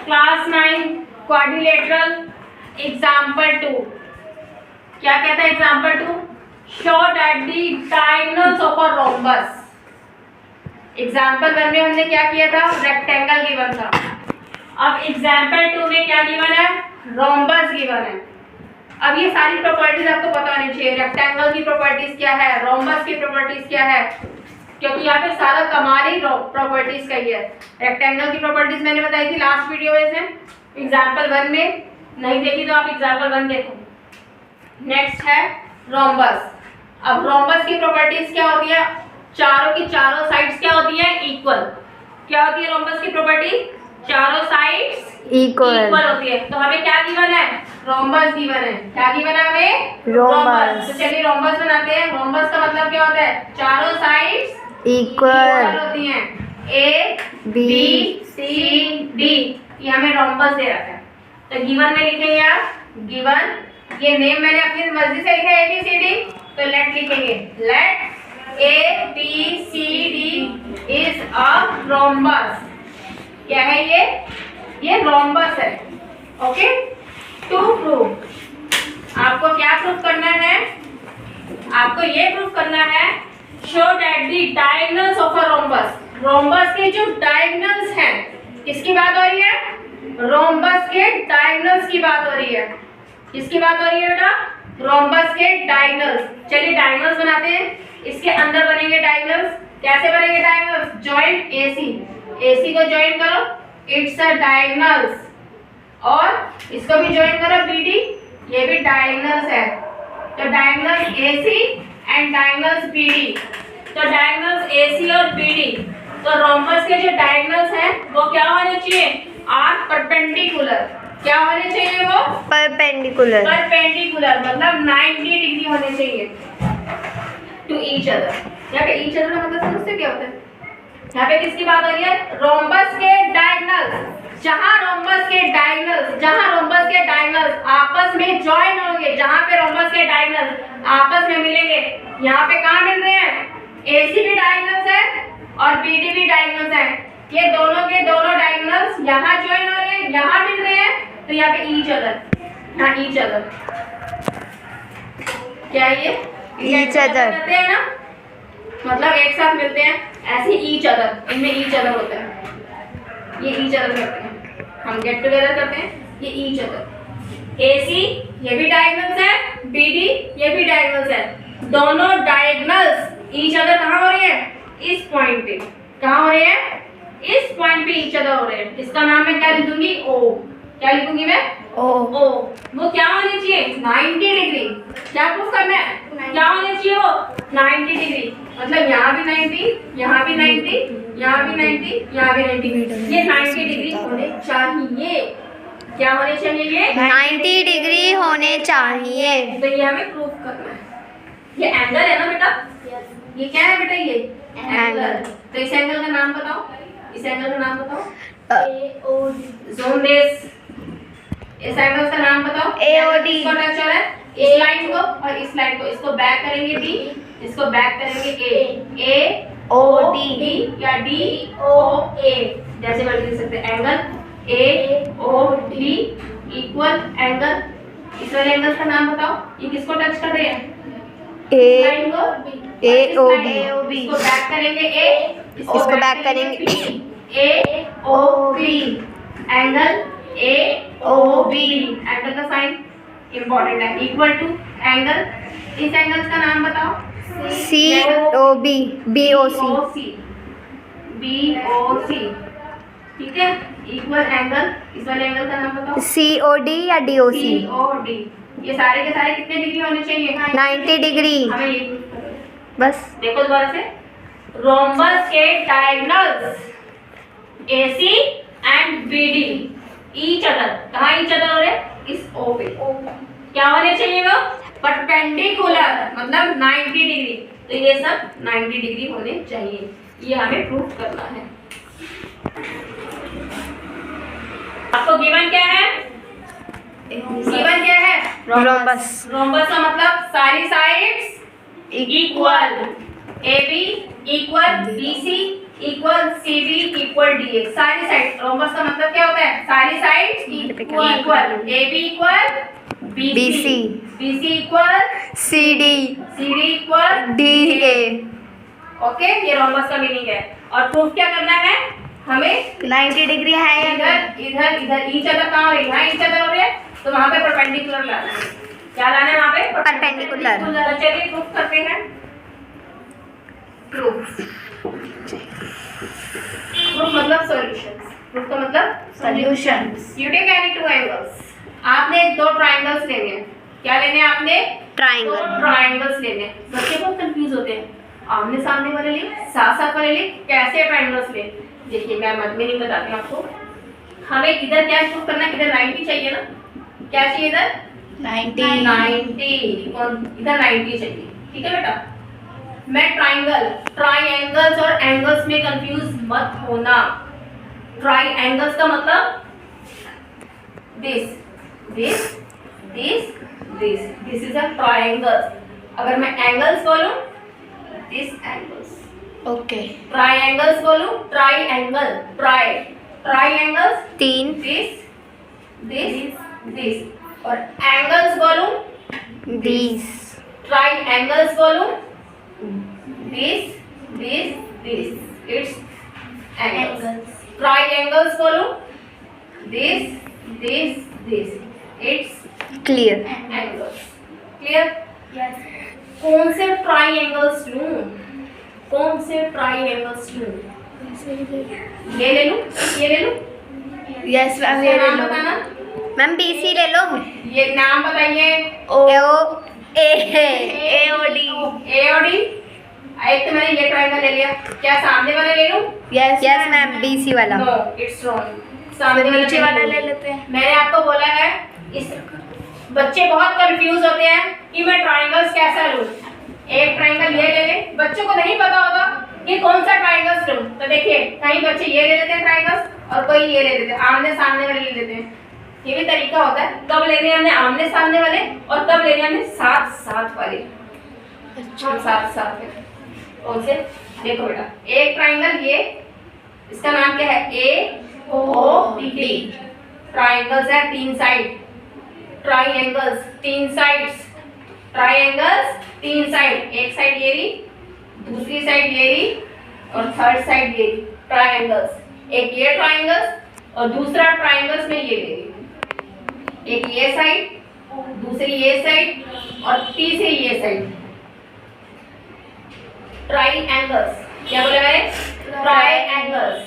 Class 9 quadrilateral example 2। क्या कहता है example 2? Show that the diagonals of a rhombus. Example 1 में हमने क्या किया था? रेक्टेंगल गिवन था। अब एग्जाम्पल 2 में क्या गिवन है? रोम्बस गिवन है। अब ये सारी प्रॉपर्टीज आपको पता होनी चाहिए। रेक्टेंगल की प्रॉपर्टीज क्या है, रोम्बस की प्रॉपर्टीज क्या है, क्योंकि यहाँ पे सारा कमाल ही प्रॉपर्टीज का ही है। रेक्टेंगल की प्रॉपर्टीज मैंने बताई थी लास्ट वीडियो में, एग्जाम्पल 1 में। नहीं देखी तो आप एग्जाम्पल 1 देखो। नेक्स्ट है रोम्बस। अब रोम्बस की प्रॉपर्टीज क्या होती है? चारों की चारों साइड्स क्या होती है? इक्वल। क्या होती है रोम्बस की प्रॉपर्टी? चारों साइड्स इक्वल होती है। तो हमें क्या गिवन है? रोम्बस गिवन है। क्या गिवन है हमें? रोम्बस। तो चलिए रोम्बस बनाते हैं। रोम्बस का मतलब क्या होता है? चारों साइड्स इक्वल होती हैं। ए बी सी डी, ये हमें रोम्बस दे रखा है। तो गिवन में लिखेंगे आप गिवन, ये नेम मैंने अपनी मर्जी से लिखा है ए बी सी डी, तो लेट लिखेंगे। Let A B C D is a rhombus. क्या है ये? ये रोम्बस है। ओके, टू प्रूव, आपको क्या प्रूफ करना है? आपको ये प्रूफ करना है show that the diagonals of a rhombus. Rhombus के जो डायगोनल्स हैं, किसकी बात हो रही है? रोम्बस के डायगोनल्स की बात हो रही है। किसकी बात हो रही है बेटा? रोम्बस के डायगोनल्स। चलिए डायगोनल्स बनाते हैं। इसके अंदर बनेंगे डायगोनल्स। कैसे बनेंगे डायगोनल्स? जॉइंट AC, AC को ज्वाइन करो, इट्स अ डायगोनल्स। और इसको भी ज्वाइन करो BD, ये भी डायगोनल्स है। तो diagonals AC and diagonals BD। तो डायगोनल्स AC और BD, तो रोम्बस के जो डायगोनल्स हैं वो क्या होने चाहिए? Are perpendicular. क्या होने चाहिए वो? परपेंडिकुलर। परपेंडिकुलर मतलब 90 डिग्री होने चाहिए टू ईच अदर। यहाँ पे ईच अदर का मतलब समझते क्या होता है? यहाँ पे किसकी बात हो रही है? रोम्बस के डायगोनल्स। जहां रोम्बस के डायगोनल्स आपस में ज्वाइन होंगे, जहां पे रोम्बस के डायगोनल्स आपस में मिलेंगे, यहाँ पे कहाँ मिल रहे हैं? AC भी डायगोनल्स है और BD भी डायगोनल्स है। ये दोनों के दोनों डायगोनल्स यहाँ ज्वाइन हो रहे हैं, यहाँ मिल रहे हैं, तो यहाँ पे ईच अदर, यहाँ ईच अदर। क्या है ये? ईच अदर कहते हैं ना, मतलब एक साथ मिलते हैं। ऐसे ईच अदर, इनमें ईच अदर होता है। ये ईच अदर करते हैं, हम गेट टुगेदर करते हैं। ये ईच अदर। AC ये भी डायगोनल्स है, BD ये भी डायगोनल्स है। दोनों डायगोनल्स ईच अदर कहाँ हो रहे हैं? इस पॉइंट पे। कहाँ हो रहे हैं? इस पॉइंट पे ईच अदर हो रहे हैं। इसका नाम मैं क्या लिखूंगी? O। क्या लिखूंगी मैं? O। वो क्या होनी चाहिए? 90 डिग्री। क्या प्रूफ करना है? क्या होनी चाहिए वो? 90 डिग्री। मतलब यहाँ भी 90, यहाँ भी 90, यहाँ भी 90, यहाँ भी 90। ये 90 डिग्री होने चाहिए। क्या होने चाहिए? ये 90 डिग्री होने चाहिए। तो ये हमें प्रूफ करना है। ये एंगल है ना बेटा? ये क्या है बेटा? ये एंगल। तो इस एंगल का नाम बताओ। इस एंगल का नाम बताओ। AOD। जोन देस। इस एंगल का नाम बताओ। AOD। इसको टच हो रहा है, इस लाइन को और इस लाइन को। इसको बैक करेंगे D, इसको बैक करेंगे A, AOD या DOA, जैसे मर्जी लिख सकते हैं। एंगल AOD इक्वल एंगल, इस वाले एंगल का नाम बताओ। ये किसको टच कर रहे हैं? लाइन को AOB। इसको बैक करेंगे A, इसको बैक करेंगे AOB। एंगल AOB, एंगल का साइन इंपॉर्टेंट है। इक्वल टू एंगल, इस एंगल्स का नाम बताओ। COB, BOC। BOC, ठीक है। इक्वल एंगल, इस वाले एंगल का नाम बताओ। COD या DOC। COD। ये सारे के सारे कितने डिग्री होने चाहिए? 90 डिग्री। हमें ये प्रूफ करना है। बस देखो दोबारा से, रोम्बस के diagonals AC and BD each other. कहाँ ईच अदर हो रहे? इस O पे। क्या होने चाहिए वो? परपेंडिकुलर, मतलब 90 डिग्री। तो ये सब 90 डिग्री होने चाहिए। ये हमें प्रूफ करना है। आपको गिवन क्या है? गिवन क्या है? रोम्बस। रोम्बस का मतलब सारी sides equal. AB equal BC equal C D equal D A. सारी साइड, रोम्बस का मतलब क्या होता है? सारी side equal. A B equal B C equal C D equal D A. Okay, ये रोम्बस का मीनिंग है। और प्रूफ क्या करना है हमें? 90 डिग्री है या इधर इधर इधर ईच अदर कहाँ हो रही है? यहाँ ईच अदर हो रही है, तो वहाँ पे परपेंडिकुलर लाना है। क्या लाना है वहाँ पे? Perpendicular। तो चलिए प्रूफ करते हैं। प्रूफ मतलब सॉल्यूशंस। प्रूफ का मतलब solutions. You take any two angles. आपने दो ट्रायंगल्स लेने हैं। क्या लेने हैं आपने? ट्राइंगल। दो ट्रायंगल्स लेने हैं। बच्चे बहुत कंफ्यूज होते हैं, आमने सामने वाले ले, साथ साथ वाले ले, कैसे ट्रायंगल्स ले? देखिए मैं मत में नहीं बताती हूँ आपको। हमें इधर क्या प्रूफ करना है? इधर 90 चाहिए ना? क्या चाहिए इधर? 90। इधर 90 चाहिए। ठीक है बेटा, मैं ट्राइंगल्स और एंगल्स में कंफ्यूज मत होना। ट्राइंगल्स का मतलब दिस इज अ ट्राइंगल। अगर मैं एंगल्स बोलूं, दिस एंगल्स। ओके। ट्राइंगल्स बोलूं, ट्राइंगल्स 3 दिस। और एंगल्स बोलूं, 20। ट्राइंगल्स बोलूं, दिस इट्स एंगल्स। ट्राइंगल्स बोलूं, this it's clear. Angles. Clear? कौन से ट्राइंगल्स लूं? ये ले लूं? यस मैम, इसका नाम बताना। मैम BC ले लो। ये नाम बताइए। AOD। एक तो मैंने ये ट्रायंगल ले लिया, क्या सामने वाला ले लूं? यस मैम, BC वाला। No, it's wrong. सामने नीचे वाला ले लेते हैं। मैंने आपको बोला है, इस बच्चे बहुत कंफ्यूज होते हैं कि मैं ट्रायंगल्स कैसा लूं। एक ट्रायंगल ये ले ले, बच्चों को नहीं पता होगा कि कौन सा ट्रायंगल्स लूं। तो देखिए, कहीं बच्चे ये ले लेते हैं ट्रायंगल्स और कोई ये ले लेते हैं, आमने सामने वाले ले लेते हैं। ये भी तरीका होता है, कब लेने हैं हमने आमने सामने वाले और कब लेने हैं हमने साथ साथ वाले। अच्छा, साथ में कौन से? देखो बेटा, एक ट्रायंगल ये, इसका नाम क्या है? AOD। ट्रायंगल्स है 3 side. Triangles 3 sides. Triangles 3 side. एक साइड ये रही, दूसरी साइड ये रही और थर्ड साइड ये रही। ट्रायंगल्स, एक ये ट्रायंगल्स और दूसरा ट्रायंगल्स में ये ले रही। एक ये साइड, दूसरी ये साइड और तीसरी ये साइड। ट्रायंगल्स। क्या बोला मैंने? ट्रायंगल्स।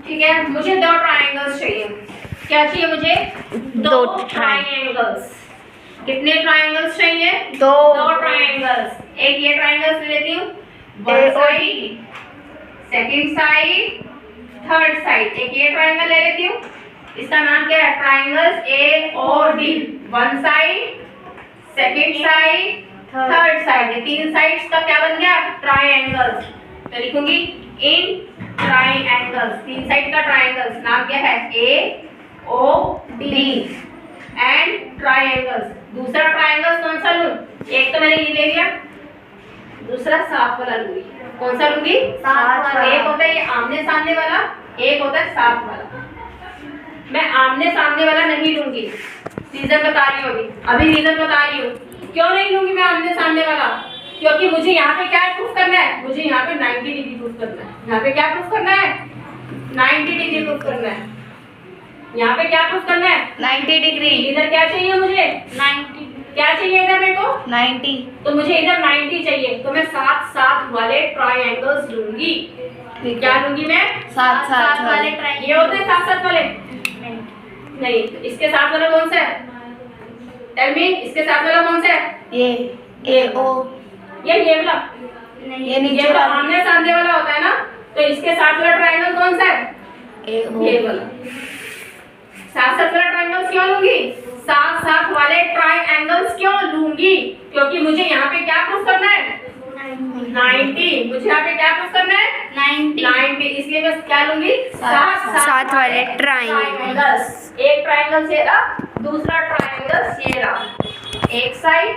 ठीक है, मुझे 2 ट्रायंगल्स चाहिए। क्या चाहिए मुझे? 2 ट्रायंगल्स। कितने ट्रायंगल्स चाहिए? 2 ट्रायंगल्स। एक ये ट्रायंगल्स ले लेती हूँ, one side, second side, third side. एक ये ट्रायंगल ले लेती हूँ, इसका नाम क्या है? Triangles AOD। One side, second side, third side. 3 sides का क्या बन गया? ट्रायंगल्स। तो लिखूंगी इन ट्रायंगल्स। 3 साइड का ट्रायंगल्स नाम क्या है? AOD and triangles. दूसरा ट्रायंगल्स कौन सा लूं? एक तो मैंने ये ले लिया, दूसरा साथ वाला लूंगी। कौन सा लूंगी? साथ वाला। एक होता है ये आमने सामने वाला, एक होता है साथ वाला। मैं आमने सामने वाला नहीं लूंगी, रीजन बता रही हूँ अभी रीजन बता रही हूँ क्यों नहीं लूंगी मैं आमने सामने वाला। क्योंकि मुझे यहाँ पे क्या प्रूफ करना है? मुझे यहाँ पे 90 डिग्री प्रूफ करना है। यहाँ पे क्या प्रूफ करना है? 90 डिग्री प्रूफ करना है। यहाँ पे क्या प्रूफ करना है? 90 डिग्री। इधर क्या चाहिए मुझे? 90। क्या चाहिए इधर मेरे को? 90। तो मुझे इधर 90 चाहिए, तो मैं साथ साथ वाले ट्रायंगल्स लूंगी। क्या लूंगी मैं? साथ साथ वाले ट्रायंगल। ये होते हैं साथ साथ वाले? नहीं। इसके साथ वाला कौन सा है? टेल मी, इसके साथ वाला कौन सा है? ये AO। ये वाला? नहीं, ये नीचे वाला। आमने सामने वाला होता है ना, तो इसके साथ वाला ट्रायंगल कौन सा है? AO। ये वाला। साथ साथ वाला ट्रायंगल्स क्यों लूंगी? साथ साथ वाले ट्रायंगल्स क्यों लूंगी? क्योंकि मुझे यहाँ पे क्या प्रूफ करना है? 90। मुझे यहाँ पे क्या प्रूफ करना है? 90। इसलिए मैं क्या लूंगी? साथ वाले ट्रायंगल्स। एक ट्रायंगल ये रहा, दूसरा ट्रायंगल ये रहा। एक साइड,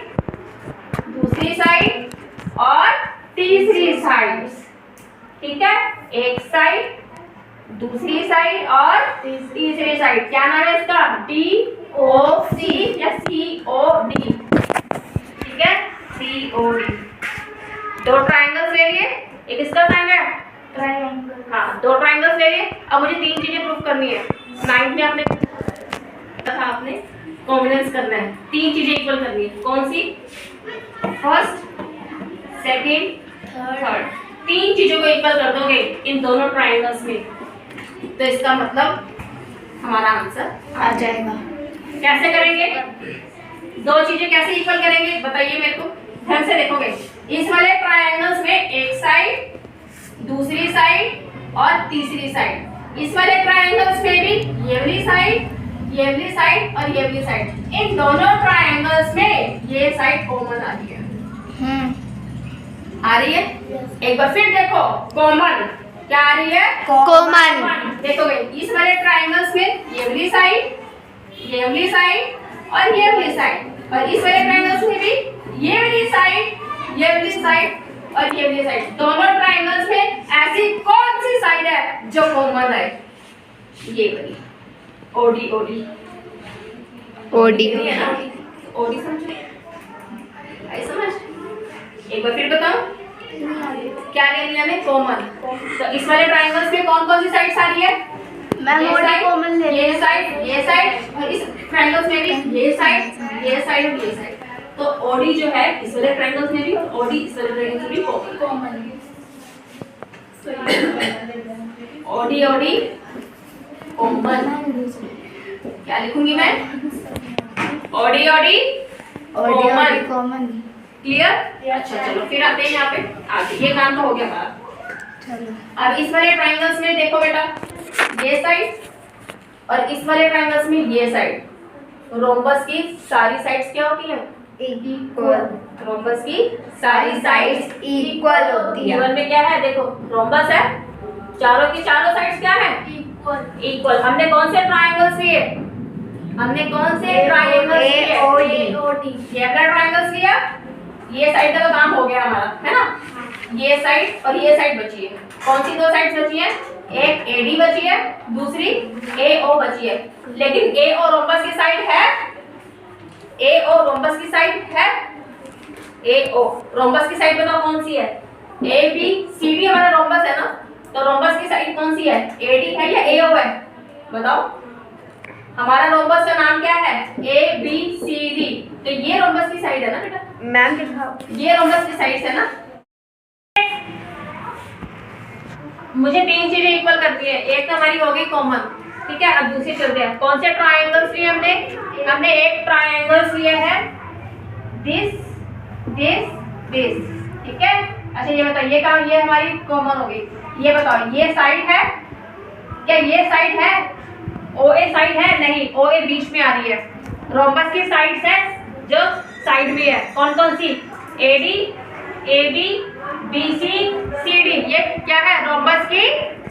दूसरी साइड और तीसरी साइड। ठीक है, एक साइड, दूसरी साइड और तीसरी साइड। क्या नाम है इसका? DOC या COD। ठीक है, COD। दो ट्राइंगल्स ले लिए, एक इसका साइन है ट्राइंगल। हाँ, दो ट्राइंगल्स ले लिए। अब मुझे तीन चीजें प्रूफ करनी है। 9th में आपने कॉम्बिनेंस करना है, तीन चीजें इक्वल करनी है। कौन सी? First, second, third. तीन चीजों को इक्वल कर दोगे इन दोनों ट्राइंगल्स में, तो इसका मतलब हमारा आंसर आ जाएगा। कैसे करेंगे? दो चीजें कैसे इक्वल करेंगे बताइए मेरे को, ध्यान से देखोगे। इस वाले ट्राइंगल्स में एक साइड, दूसरी साइड और तीसरी साइड। इस वाले ट्राइंगल्स में भी ये वाली साइड, ये वाली साइड और ये वाली साइड। इन दोनों ट्राइंगल्स में ये साइड कॉमन आ रही है। आ रही है? एक बार फिर देखो, कॉमन क्या आ रही है? कॉमन। देखोगे इस वाले ट्राइंगल्स में ये वाली साइड, ये वाली साइड और ये वाली साइड, और इस वाले ट्राइंगल्स में भी ये वाली साइड, ये वाली साइड और ये वाली साइड। दोनों ट्राइंगल्स में ऐसी कौन सी साइड है जो कॉमन है? ये वाली OD। OD समझ? आई समझ? एक बार फिर बताओ, क्या ले लिया हमने? कॉमन। तो इस वाले ट्राइंगल्स में कौन कौन सी साइड्स आ रही है? मैम OD कॉमन ले ये साइड, ये साइड, और इस ट्राइंगल्स में भी ये साइड, ये साइड और ये साइड। तो OD जो है इस वाले ट्राइंगल्स में भी, और OD इस वाले ट्राइंगल्स में भी कॉमन है। OD common. क्या लिखूंगी मैं? OD common. क्लियर? अच्छा चलो फिर आते हैं यहाँ पे आगे। ये काम तो हो गया हमारा। अब इस वाले ट्राइंगल्स में देखो बेटा, ये साइड और इस वाले ट्राइंगल्स में ये साइड। रोम्बस की सारी साइड्स क्या होती हैं? इक्वल। रोम्बस की सारी साइड्स इक्वल होती है। में क्या है? देखो रोम्बस है, चारों की चारों साइड्स क्या है? इक्वल। हमने कौन से ट्राइंगल्स लिए? हमने कौन से ट्राइंगल्स लिए? OD। ये अगर ट्राइंगल्स लिया, ये साइड का तो काम हो गया हमारा, है ना? ये साइड और ये साइड बची है। कौन सी दो साइड्स बची है? एक AD बची है, दूसरी AO बची है। लेकिन AO रोम्बस की साइड है? AO रोम्बस की साइड है? AO रोम्बस की साइड बताओ कौन सी है? ABCD हमारा रोम्बस है ना, तो रोम्बस की साइड कौन सी है? AD है या AO है? बताओ। हमारा रोम्बस का नाम क्या है? ABCD। तो ये रोम्बस की साइड है ना बेटा? मैम दिखाओ। ये रोम्बस की साइड है ना? मुझे तीन चीजें इक्वल करती है। एक तो हमारी हो गई कॉमन, ठीक है। अब दूसरी चलते हैं। कौन से ट्राइंगल्स लिए हमने? हमने एक ट्राइंगल्स लिए है दिस, दिस, दिस, ठीक है। अच्छा ये बताओ, ये कहाँ? ये हमारी कॉमन हो गई। ये बताओ, ये साइड है क्या? ये साइड है? OA साइड है? नहीं, OA बीच में आ रही है। रोम्बस की साइड्स है जो साइड में है, कौन कौन सी? AD, AB, BC, CD। ये क्या है? रोम्बस की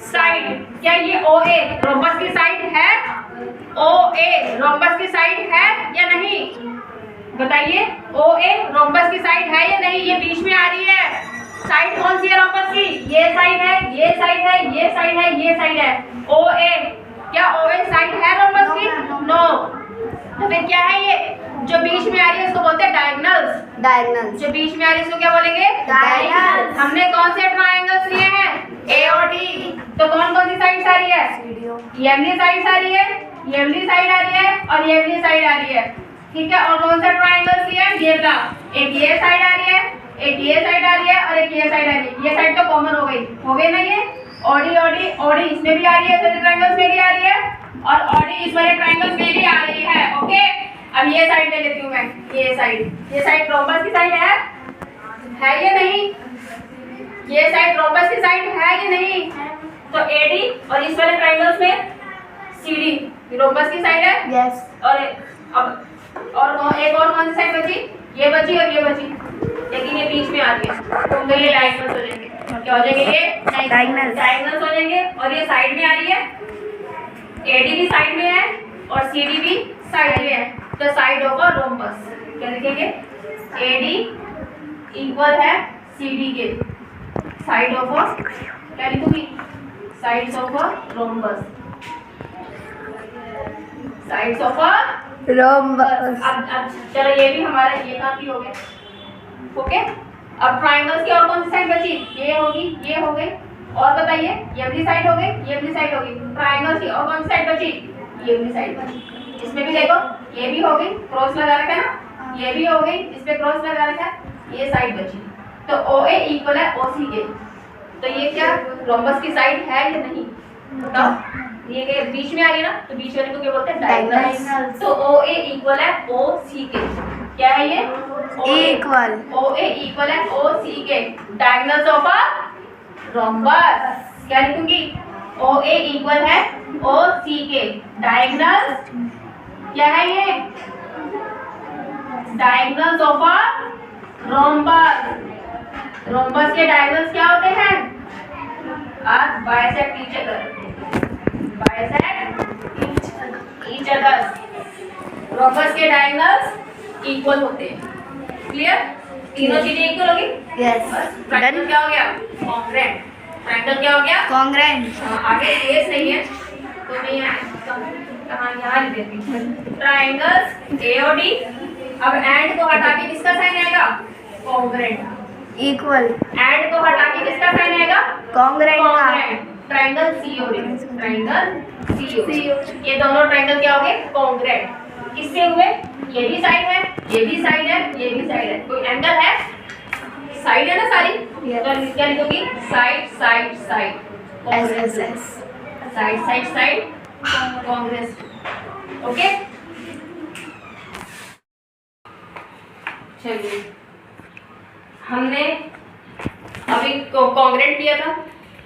साइड। क्या ये OA रोम्बस की साइड है? OA रोम्बस की साइड है या नहीं? बताइए, OA रोम्बस की साइड है या नहीं? ये बीच में आ रही है। साइड कौन सी है रोम्बस की? ये साइड है, ये साइड है, ये साइड है, ये साइड है। OA, क्या OA साइड है रोम्बस की? नो। तो फिर क्या है ये जो बीच में आ रही है? उसको बोलते हैं डायगोनल्स। जो बीच में आ रही है उसको क्या बोलेंगे? डायगोनल्स। हमने कौन से ट्राइंगल्स लिए हैं? AOD। तो कौन कौन सी साइड्स आ रही है? ये वाली साइड्स आ रही है, ये वाली साइड आ रही है और ये वाली साइड आ रही है, ठीक है। और कौन सा ट्राइंगल्स लिए? ये का एक ये साइड आ रही है, एक ये साइड आ रही है और एक ये साइड आ रही है। ये साइड तो कॉमन हो गई ना? ये OD इसमें भी आ रही है, सारे ट्राइंगल्स में भी आ रही है, और OD इस वाले ट्राइंगल्स में भी आ रही है। ओके, अब ये साइड ले लेती हूँ मैं। ये साइड रोम्बस की साइड है या नहीं? ये साइड रोम्बस की साइड है या नहीं? तो AD और इस वाले ट्राइंगल्स में CD रोम्बस की साइड है। यस। और अब एक और कौन सी साइड बची? ये बची और ये बची, लेकिन ये बीच में आ रही है, तो ये डायगोनल्स हो जाएंगे। क्या हो जाएंगे? ये डायगोनल्स हो जाएंगे। और ये साइड में आ रही है, AD भी साइड में है और CD भी साइड में है, तो साइड ऑफ अ रोम्बस क्या लिखेंगे? AD इक्वल है CD के साइड ऑफ अ क्या लिखूंगी? Sides of a rhombus, sides of a rhombus. अब चलो ये भी हमारा ये काफी हो गया। ओके, अब ट्राइंगल्स की और कौन सी साइड बची? ये होगी, ये हो गई, और बताइए ये वाली साइड हो गई, ये वाली साइड हो गई। ट्राइंगल्स की और कौन सी साइड बची? ये वाली साइड बची। इसमें भी देखो ये भी हो गई, क्रॉस लगा रखा है ना, ये भी हो गई, इस पे क्रॉस लगा रखा है, ये साइड बची। तो OA इक्वल है OC के। तो ये क्या रोम्बस की साइड है या नहीं? बताओ। ये के बीच में आ रही है ना, तो बीच वाले को क्या बोलते हैं? डायगोनल। तो OA इक्वल है OC के। क्या है ये? इक्वल। OA इक्वल है OC के डायगोनल्स ऑफ अ रोम्बस। क्या लिखूंगी? OA इक्वल है OC के डायगोनल्स, क्या है ये? Diagonals of a rhombus. Rhombus के डायगोनल्स क्या होते हैं? आज bisect each other, bisect each other. Rhombus के डायगोनल्स इक्वल होते हैं। क्लियर? तीनों चीजें इक्वल होगी। यस। ट्रायंगल क्या हो गया? कॉन्ग्रुएंट। ट्रायंगल क्या हो गया? कॉन्ग्रुएंट। आगे बेस नहीं है तो मैं यहाँ लिख देती हूँ। Triangles AOD। अब एंड को हटा के किसका साइन आएगा? कॉन्ग्रुएंट। इक्वल। एंड को हटा के किसका साइन आएगा? कॉन्ग्रुएंट का। Triangle COD। Triangle COD। ये दोनों ट्रायंगल क्या हो गए? कॉन्ग्रुएंट। किससे हुए? ये भी साइड है, ये भी साइड है, ये भी साइड है। कोई एंगल है? साइड है ना सारी? तो क्या लिखोगी? Side side side, SSS। Side side side, कांग्रेस। ओके, चलिए हमने अभी कॉन्ग्रुएंट किया था,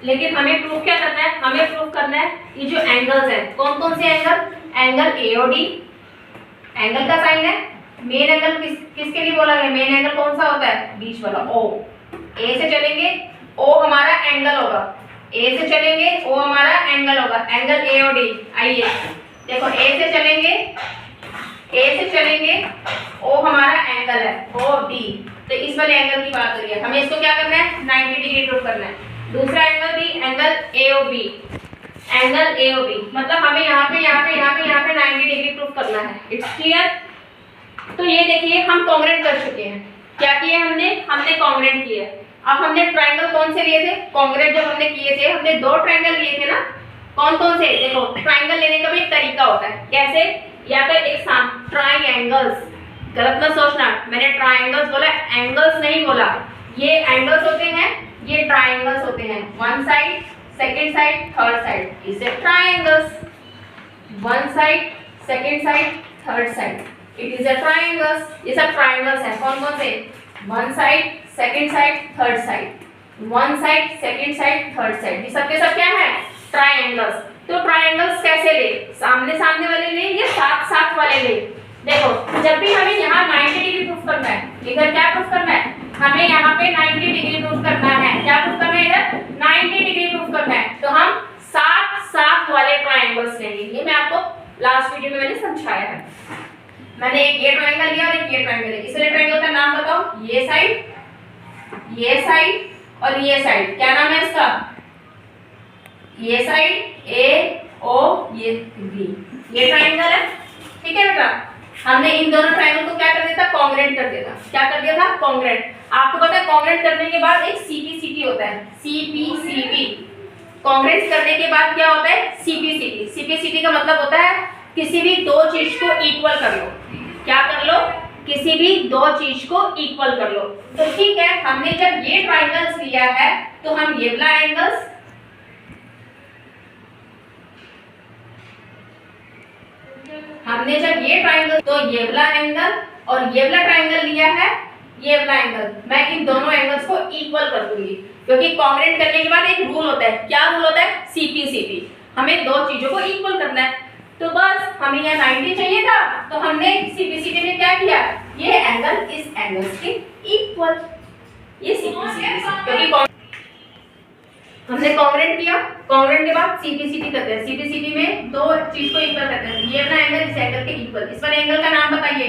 लेकिन हमें प्रूफ क्या करना है? हमें प्रूफ करना है ये जो एंगल्स है, कौन कौन से एंगल? एंगल AOD, एंगल का साइन है। मेन एंगल किसके लिए बोला गया? मेन एंगल कौन सा होता है? बीच वाला O। A से चलेंगे O हमारा एंगल होगा, A से चलेंगे O हमारा एंगल होगा, एंगल AOD। आइए देखो, A से चलेंगे O हमारा एंगल है OD। तो इस वाले एंगल की बात हो रही है, हमें इसको क्या करना है? 90 डिग्री प्रूफ करना है। दूसरा एंगल भी एंगल AOB, एंगल AOB मतलब हमें यहाँ पे 90 डिग्री प्रूफ करना है। It's clear? तो ये देखिए हम कॉन्ग्रुएंट कर चुके हैं। क्या किए हमने? हमने कॉन्ग्रुएंट किए। अब हमने ट्रायंगल कौन से लिए थे? कॉन्ग्रुएंट जब हमने किए थे, हमने दो ट्रायंगल लिए थे ना। कौन कौन से? देखो, ट्रायंगल लेने का भी एक तरीका होता है। कैसे? या तो एक ट्रायंगल्स, गलत मत सोचना, मैंने ट्रायंगल्स बोला, एंगल्स नहीं बोला। ये एंगल्स होते हैं, ये ट्रायंगल्स होते हैं। One side, second side, third side, इसे triangles. One side, second side, third side, it is a triangles. ये सब ट्रायंगल्स हैं। कौन कौन से? One side, second side, third side, one side, second side, third side, ये सब के सब क्या है? ट्रायंगल्स। तो ट्रायंगल्स कैसे ले? सामने सामने वाले ले या साथ साथ वाले ले? देखो, जब भी हमें यहाँ 90 डिग्री प्रूफ करना है, इधर क्या प्रूफ करना है? हमें यहाँ पे 90 डिग्री प्रूफ करना है। क्या प्रूफ करना है? इधर 90 डिग्री प्रूफ करना है। तो हम साथ साथ वाले ट्रायंगल्स लेंगे। ये मैं आपको लास्ट वीडियो में मैंने समझाया है। मैंने एक ये ट्रायंगल लिया और एक ये ट्रायंगल लिया। इसलिए ट्रायंगल का नाम बताओ। ये साइड और ये साइड, क्या नाम है इसका? ये साइड AO, ये B, ये ट्रायंगल है। ठीक है बेटा, हमने इन दोनों ट्रायंगल को क्या कर दिया था? कॉन्ग्रुएंट कर दिया था। क्या कर दिया था? कॉन्ग्रुएंट। आपको पता है कॉन्ग्रुएंट करने के बाद एक CPCT होता है, CPCT। कॉन्ग्रुएंट करने के बाद क्या होता है? CPCT। CPCT का मतलब होता है किसी भी दो चीज को इक्वल कर लो। क्या कर लो? किसी भी दो चीज को इक्वल कर लो। तो ठीक है, हमने जब ये ट्रायंगल्स लिया है तो हम ये वाला एंगल्स, हमने जब ये ट्रायंगल, तो ये वाला एंगल और ये वाला ट्रायंगल लिया है, ये वाला एंगल, मैं इन दोनों एंगल्स को इक्वल कर दूंगी। क्योंकि कॉन्ग्रुएंट करने के बाद एक रूल होता है। क्या रूल होता है? CPCT। हमें दो चीजों को इक्वल करना है। तो बस हमें यहाँ 90 चाहिए था, तो हमने CPCT में क्या किया? ये एंगल इस एंगल के इक्वल, ये CPCT। क्योंकि हमने कॉन्ग्रुएंट किया, कॉन्ग्रुएंट के बाद CPCT करते हैं। CPCT में दो चीज को इक्वल करते हैं। ये वाला एंगल इस एंगल के इक्वल। इस वाले एंगल का नाम बताइए।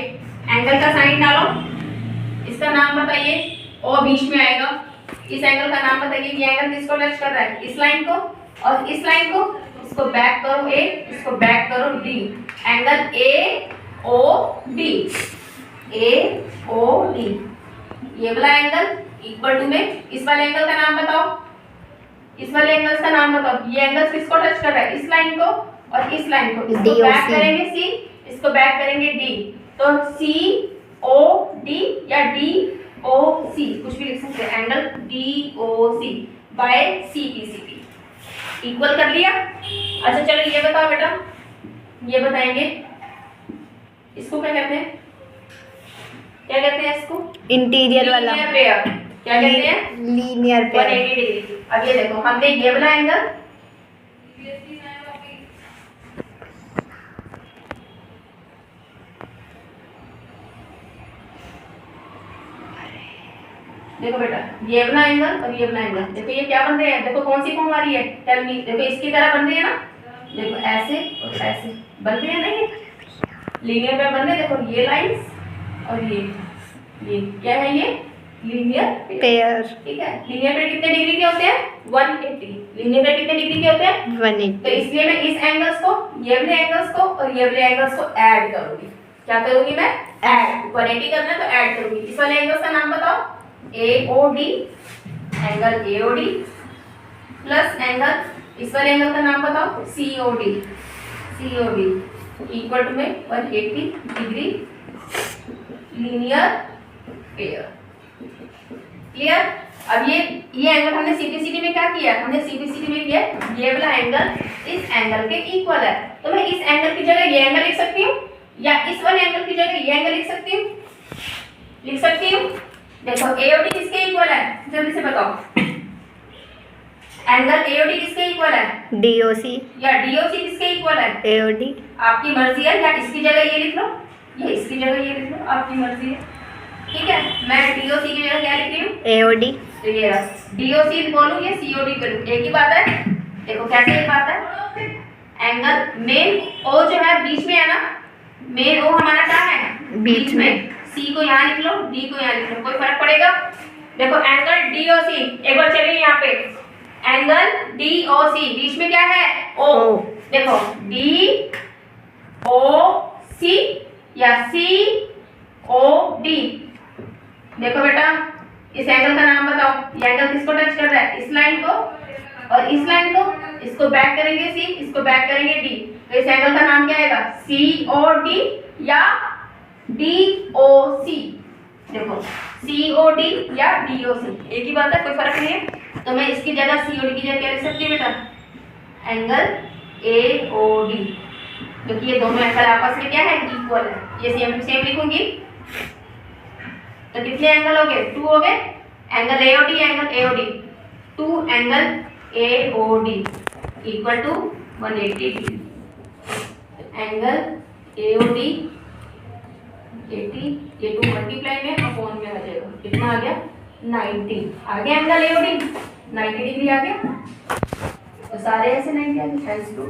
एंगल का साइन डालो, इसका नाम बताइए। O बीच में आएगा, इस एंगल का नाम बताइए। ये एंगल किसको टच कर रहा है? इस लाइन को और इस लाइन को। इसको बैक करो ए, इसको बैक करो D. Angle A O D, A O D. ये वाला एंगल इक्वल टू में इस वाले एंगल का नाम बताओ। इस वाले एंगल्स का नाम बताओ। ये एंगल्स किसको टच कर रहा है? इस लाइन को और इस लाइन को। इसको बैक करेंगे सी, इसको बैक करेंगे डी। तो सी ओ डी या डी ओ सी, कुछ भी लिख सकते हैं। Angle D O C by C P C P equal कर लिया। अच्छा चलो ये बताओ बेटा, ये बताएंगे इसको क्या कहते हैं? क्या कहते हैं इसको? इंटीरियर वाला लीनियर पेयर। क्या कहते हैं? Linear pair. 180 डिग्री। अब ये देखो, हमने ये वाला एंगल देखो बेटा, ये वाला एंगल और ये वाला एंगल, देखो ये क्या बन रहे हैं? देखो कौन सी फॉर्म आ रही है? Tell me. देखो इसकी तरह बन रही है ना, देखो ऐसे और ऐसे बन रही है ना, ये लीनियर पेयर बन रहे हैं। देखो ये लाइंस और ये क्या है? ये लीनियर पेयर। ठीक है। लीनियर पेयर कितने डिग्री के होते हैं? 180। लीनियर पेयर कितने डिग्री के होते हैं? 180। तो इसलिए मैं इस एंगल्स को, ये वाले एंगल्स को और ये वाले एंगल्स को ऐड करूंगी। क्या करूंगी मैं? ऐड। 180 करना है तो ऐड करूंगी। इस वाले एंगल्स का नाम बताओ। AOD, angle AOD plus angle, इस वाले एंगल का नाम बताओ। COD, COD इक्वल टू में 180 डिग्री लीनियर पेयर। क्लियर? अब ये एंगल हमने सीपीसीटी में क्या किया? हमने सीपीसीटी में किया ये वाला एंगल इस एंगल के इक्वल है। तो मैं इस एंगल की जगह ये एंगल लिख सकती हूँ या इस वाले एंगल की जगह ये एंगल लिख सकती हूँ। लिख सकती हूँ। देखो AOD किसके इक्वल है? जल्दी से बताओ। एंगल AOD किसके इक्वल है? DOC या DOC किसके इक्वल है? AOD। आपकी मर्जी है। या इसकी जगह ये लिख लो, ये इसकी जगह ये लिख लो, आपकी मर्जी है। ठीक है, मैं DOC की जगह क्या लिख रही हूँ? AOD। तो ये DOC बोलूँ या COD करूँ, एक ही बात है। देखो कैसे एक बात है। एंगल मेन O जो है बीच में है ना, मेन O हमारा क्या है? बीच में। C को यहाँ लिख लो, D को यहाँ लिख लो, कोई फर्क पड़ेगा? देखो एंगल DOC, एक बार चलिए यहाँ पे। एंगल DOC बीच में क्या है? O। देखो DOC या COD। देखो बेटा, इस एंगल का नाम बताओ। ये एंगल किसको टच कर रहा है? इस लाइन को और इस लाइन को। इसको बैक करेंगे C, इसको बैक करेंगे D। तो इस एंगल का नाम क्या आएगा? COD या DOC। देखो COD या DOC एक ही बात है, कोई फर्क नहीं है। तो मैं इसकी जगह COD की जगह क्या लिख सकती हूँ बेटा? एंगल AOD, क्योंकि ये दोनों एंगल आपस में क्या है? इक्वल है। ये सेम टू सेम लिखूंगी। तो कितने एंगल हो गए? 2 हो गए। Angle AOD, angle AOD, 2 angle AOD equal to 180 degree. Angle AOD 80, ये 2 मल्टीप्लाई में अपॉन में आ जाएगा। कितना आ गया? 90 आ गया। एंगल AOD 90 डिग्री आ गया। तो सारे ऐसे 90 आ गए। Thanks to